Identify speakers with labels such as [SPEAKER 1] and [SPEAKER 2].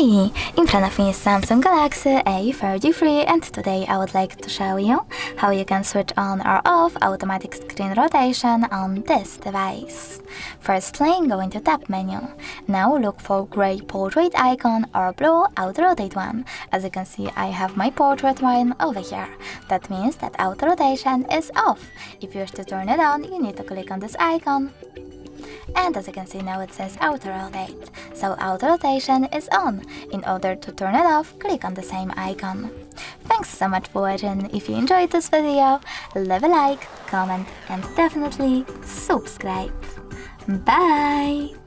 [SPEAKER 1] Hi! In front of me is Samsung Galaxy A33, and today I would like to show you how you can switch on or off automatic screen rotation on this device. Firstly, go into Tab menu. Now look for gray portrait icon or blue auto rotate one. As you can see, I have my portrait one over here. That means that auto rotation is off. If you wish to turn it on, you need to click on this icon. And as you can see, now it says auto rotate, so auto rotation is on. In order to turn it off, click on the same icon. Thanks so much for watching. If you enjoyed this video, leave a like, comment and definitely subscribe. Bye!